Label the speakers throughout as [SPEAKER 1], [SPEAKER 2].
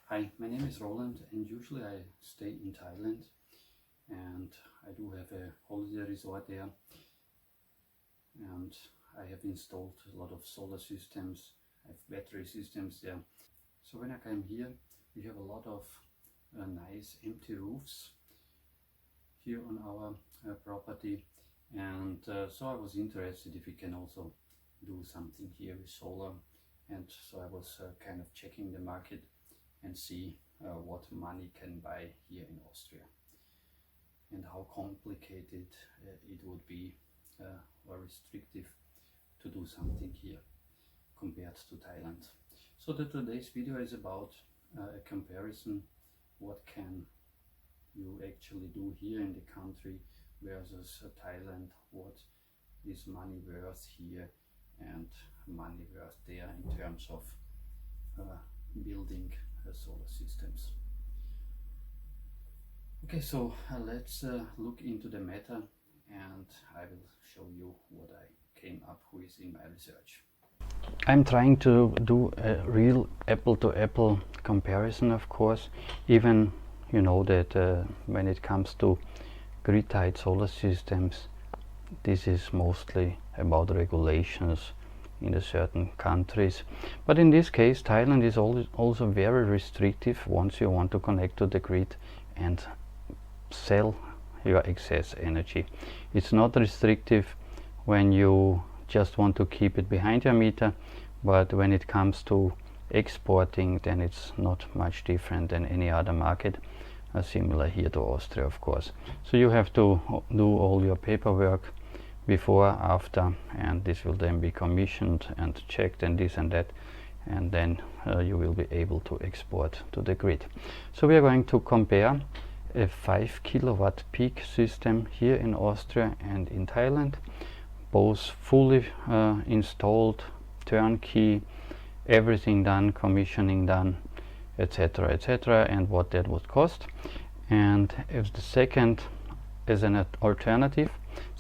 [SPEAKER 1] Hi, my name is Roland and usually I stay in Thailand and I do have a holiday resort there, and I have installed a lot of solar systems, I have battery systems there. So when I came here, we have a lot of nice empty roofs here on our property, and so I was interested if we can also do something here with solar, and so I was kind of checking the market and see what money can buy here in Austria and how complicated it would be or restrictive to do something here compared to Thailand. So today's video is about a comparison, what can you actually do here in the country versus Thailand, what is money worth here and money worth there in terms of building solar systems. Okay, so let's look into the matter and I will show you what I came up with in my research.
[SPEAKER 2] I'm trying to do a real apple-to-apple comparison, of course, even you know that when it comes to grid-tied solar systems, this is mostly about regulations in the certain countries. But in this case, Thailand is also very restrictive once you want to connect to the grid and sell your excess energy. It's not restrictive when you just want to keep it behind your meter, but when it comes to exporting, then it's not much different than any other market, similar here to Austria, of course. So you have to do all your paperwork before, after, and this will then be commissioned and checked and this and that, and then you will be able to export to the grid. So we are going to compare a 5 kilowatt peak system here in Austria and in Thailand, both fully installed, turnkey, everything done, commissioning done, etc., etc., and what that would cost. And as the second, as an alternative,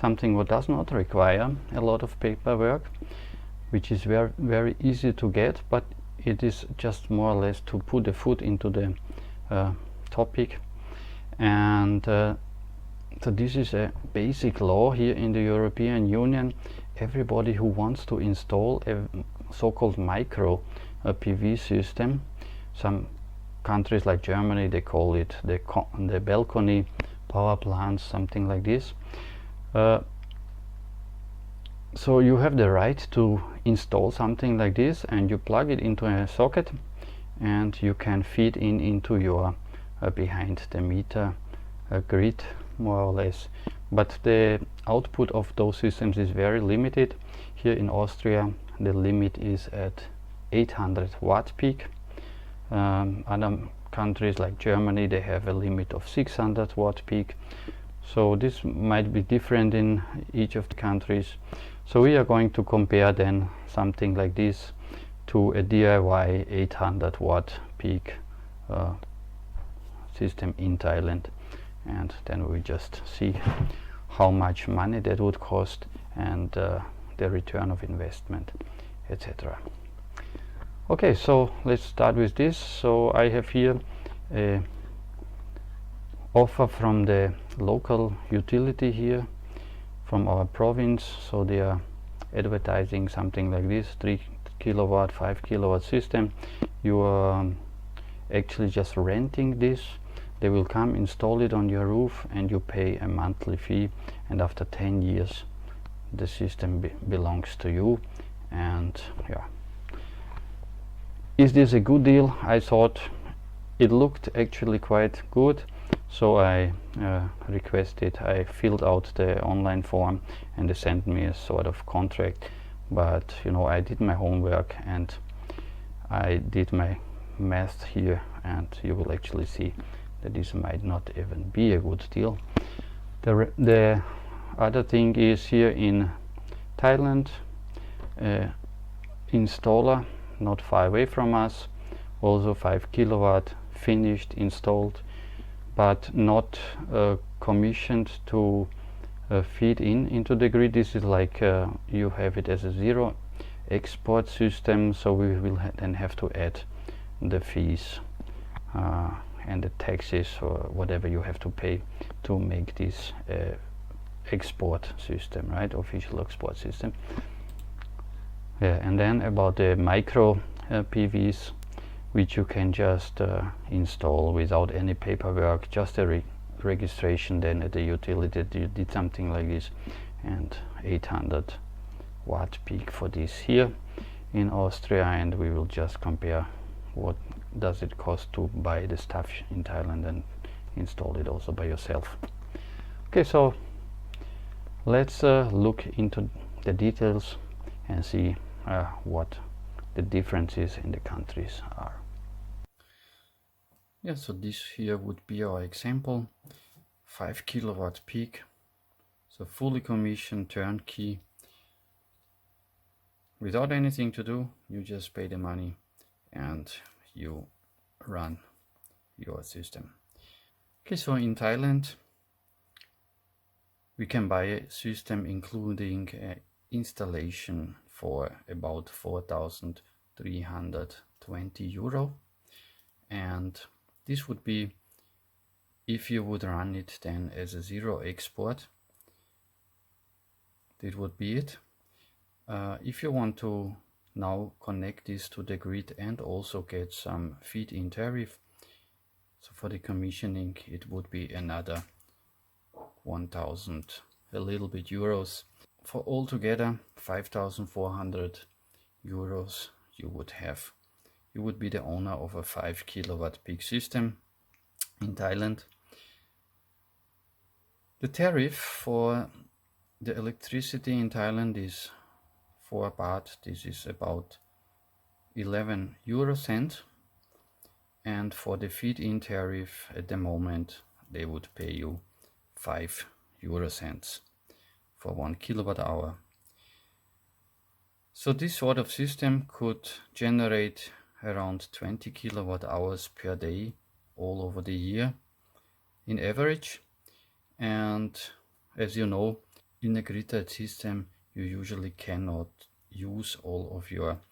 [SPEAKER 2] something what does not require a lot of paperwork, which is very easy to get, but it is just more or less to put a foot into the topic. And so this is a basic law here in the European Union. Everybody who wants to install a so-called micro PV system, some countries like Germany, they call it the balcony power plants, something like this. So you have the right to install something like this, and you plug it into a socket and you can feed into your behind the meter grid, more or less. But the output of those systems is very limited. Here in Austria the limit is at 800 watt peak. Other countries like Germany, they have a limit of 600 watt peak. So this might be different in each of the countries. So we are going to compare then something like this to a DIY 800 watt peak system in Thailand, and then we just see how much money that would cost and the return of investment, etc. Okay, so let's start with this. So I have here a offer from the local utility here from our province. So they are advertising something like this: 3 kilowatt, 5 kilowatt system. You are actually just renting this. They will come install it on your roof and you pay a monthly fee, and after 10 years the system belongs to you. And yeah, is this a good deal? I thought it looked actually quite good, so I I filled out the online form and they sent me a sort of contract. But you know, I did my homework and I did my math here, and you will actually see that this might not even be a good deal. The other thing is, here in Thailand, installer not far away from us, also 5 kilowatt, finished, installed, but not commissioned to feed into the grid. This is like you have it as a zero export system, so we will then have to add the fees and the taxes or whatever you have to pay to make this export system, right? Official export system. Yeah, and then about the micro PVs, which you can just install without any paperwork, just a registration then at the utility that you did something like this, and 800 watt peak for this here in Austria, and we will just compare what does it cost to buy the stuff in Thailand and install it also by yourself. Okay, so let's look into the details and see what the differences in the countries are. Yeah, so this here would be our example, 5 kilowatt peak, so fully commissioned, turnkey, without anything to do. You just pay the money and you run your system. Okay, so in Thailand we can buy a system including installation for about 4,320 euro, and this would be if you would run it then as a zero export. That would be it. If you want to now connect this to the grid and also get some feed-in tariff, so for the commissioning it would be another 1,000 a little bit euros. For altogether 5,400 euros you would have. You would be the owner of a 5 kilowatt peak system in Thailand. The tariff for the electricity in Thailand is 4 baht. This is about 11 euro cent, and for the feed-in tariff at the moment they would pay you 5 euro cents for 1 kilowatt hour. So this sort of system could generate around 20 kilowatt hours per day all over the year in average. And as you know, in a grid-tied system you usually cannot use all of your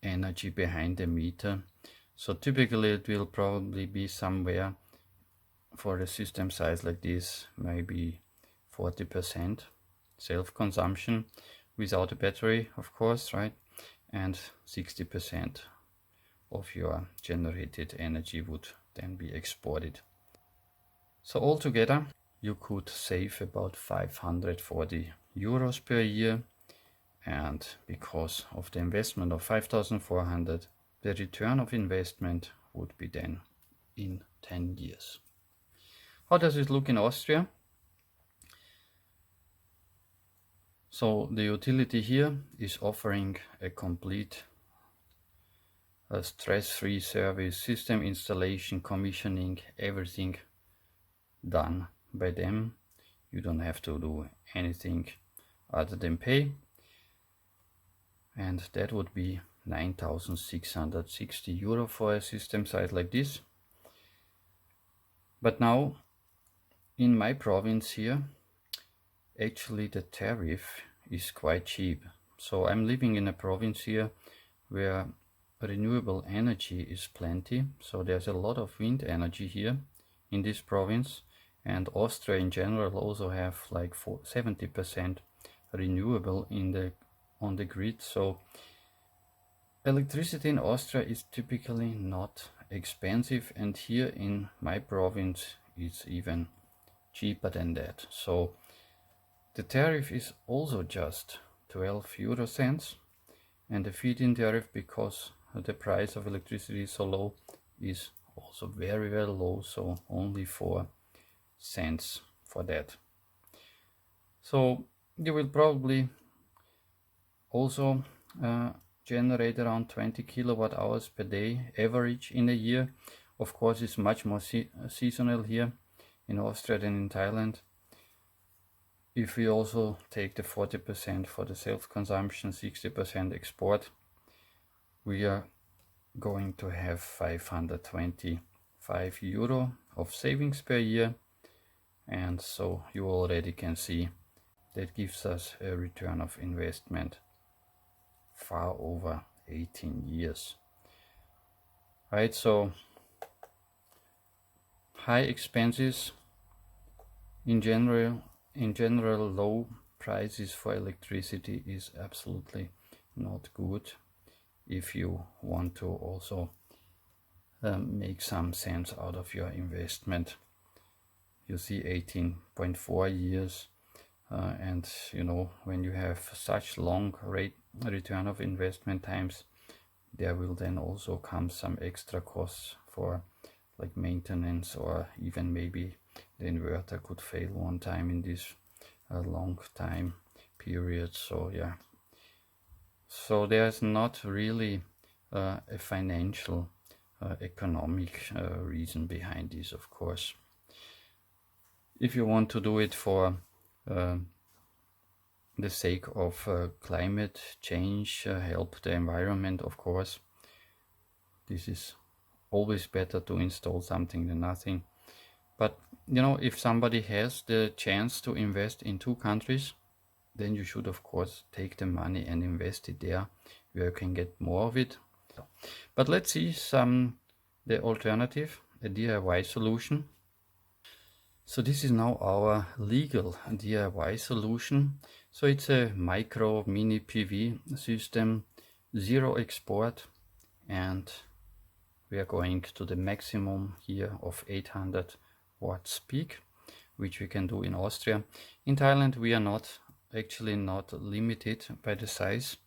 [SPEAKER 2] energy behind the meter. So typically it will probably be somewhere for a system size like this, maybe 40% self-consumption without a battery, of course, right? And 60% of your generated energy would then be exported. So altogether you could save about 540 euros per year, and because of the investment of 5,400, the return of investment would be then in 10 years. How does it look in Austria? So the utility here is offering a complete stress-free service, system installation, commissioning, everything done by them. You don't have to do anything other than pay, and that would be 9,660 euro for a system size like this. But now in my province here, actually the tariff is quite cheap. So I'm living in a province here where renewable energy is plenty, so there's a lot of wind energy here in this province, and Austria in general also have like 70% renewable on the grid. So electricity in Austria is typically not expensive, and here in my province it's even cheaper than that. So the tariff is also just 12 euro cents, and the feed-in tariff, because the price of electricity is so low, is also very, very low, so only 4 cents for that. So you will probably also generate around 20 kilowatt hours per day average in a year. Of course, it's much more seasonal here in Austria than in Thailand. If we also take the 40% for the self-consumption, 60% export, we are going to have 525 euro of savings per year, and so you already can see that gives us a return of investment far over 18 years. Right, so
[SPEAKER 1] high expenses in general low prices for electricity is absolutely not good if you want to also make some sense out of your investment. You see 18.4 years, and you know, when you have such long return of investment times, there will then also come some extra costs for like maintenance, or even maybe the inverter could fail one time in this long time period. So yeah, so there's not really a financial economic reason behind this, of course. If you want to do it for the sake of climate change, help the environment, of course, this is always better to install something than nothing. But you know, if somebody has the chance to invest in 2 countries, then you should of course take the money and invest it there where you can get more of it. But let's see the alternative, a DIY solution. So this is now our legal DIY solution. So it's a micro mini PV system, 0 export, and we are going to the maximum here of 800 watts peak, which we can do in Austria. In Thailand we are actually not limited by the size.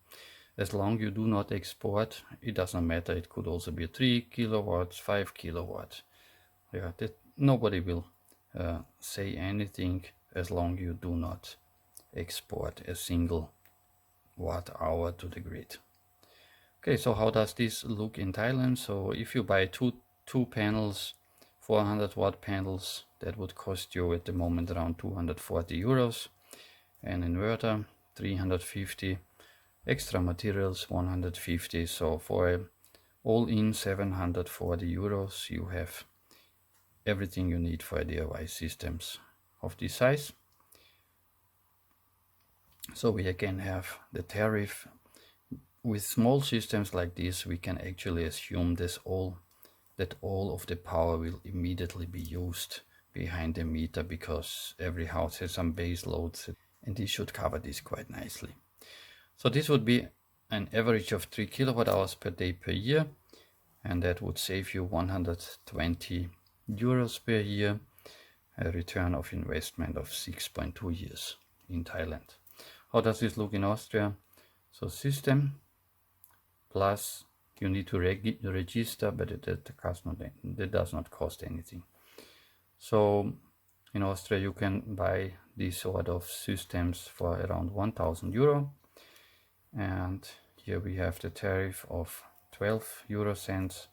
[SPEAKER 1] As long you do not export, it doesn't matter. It could also be 3 kilowatts, 5 kilowatts. Yeah, that nobody will say anything as long you do not export a single watt hour to the grid. Okay, so how does this look in Thailand? So if you buy two panels, 400 watt panels, that would cost you at the moment around 240 euros. An inverter 350, extra materials 150. So for all in 740 euros you have everything you need for DIY systems of this size. So we again have the tariff. With small systems like this, we can actually assume that all of the power will immediately be used behind the meter, because every house has some base loads, and this should cover this quite nicely. So this would be an average of 3 kilowatt hours per day per year, and that would save you 120 euros per year, a return of investment of 6.2 years in Thailand. How does this look in Austria? So system plus you need to register, but that does not cost anything. So in Austria you can buy these sort of systems for around 1000 euro, and here we have the tariff of 12 euro cents,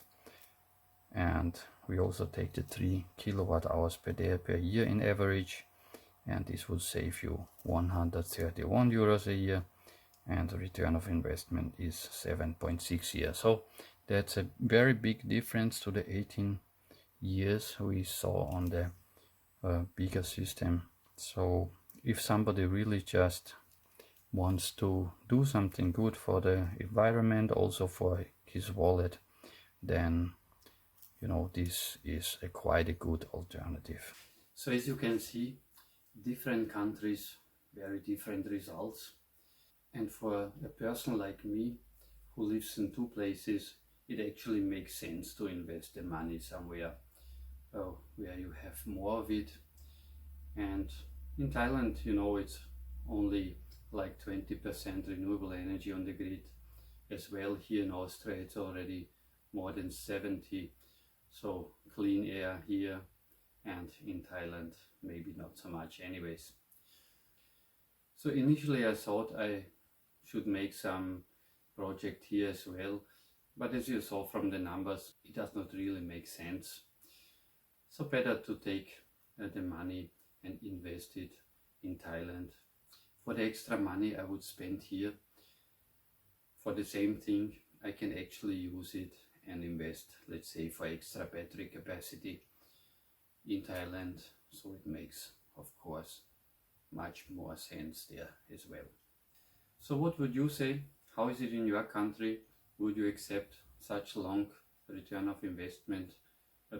[SPEAKER 1] and we also take the 3 kilowatt hours per day per year in average, and this will save you 131 euros a year, and the return of investment is 7.6 years. So that's a very big difference to the 18 years we saw on the bigger system. So if somebody really just wants to do something good for the environment, also for his wallet, then you know, this is quite a good alternative. So as you can see, different countries, very different results. And for a person like me who lives in 2 places, it actually makes sense to invest the money somewhere where you have more of it. And in Thailand, you know, it's only like 20% renewable energy on the grid as well. Here in Austria it's already more than 70, so clean air here, and in Thailand maybe not so much anyways. So initially I thought I should make some project here as well, but as you saw from the numbers, it does not really make sense. So better to take the money and invest it in Thailand. For the extra money I would spend here, for the same thing, I can actually use it and invest, let's say, for extra battery capacity in Thailand. So it makes, of course, much more sense there as well. So what would you say? How is it in your country? Would you accept such long return of investment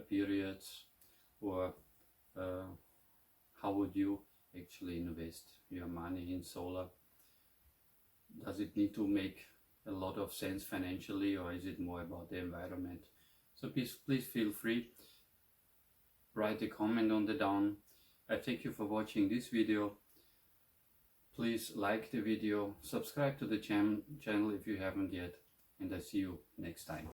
[SPEAKER 1] periods? or how would you actually invest your money in solar? Does it need to make a lot of sense financially, or is it more about the environment? So please feel free, write a comment on the down. I thank you for watching this video. Please like the video, subscribe to the channel if you haven't yet, and I see you next time.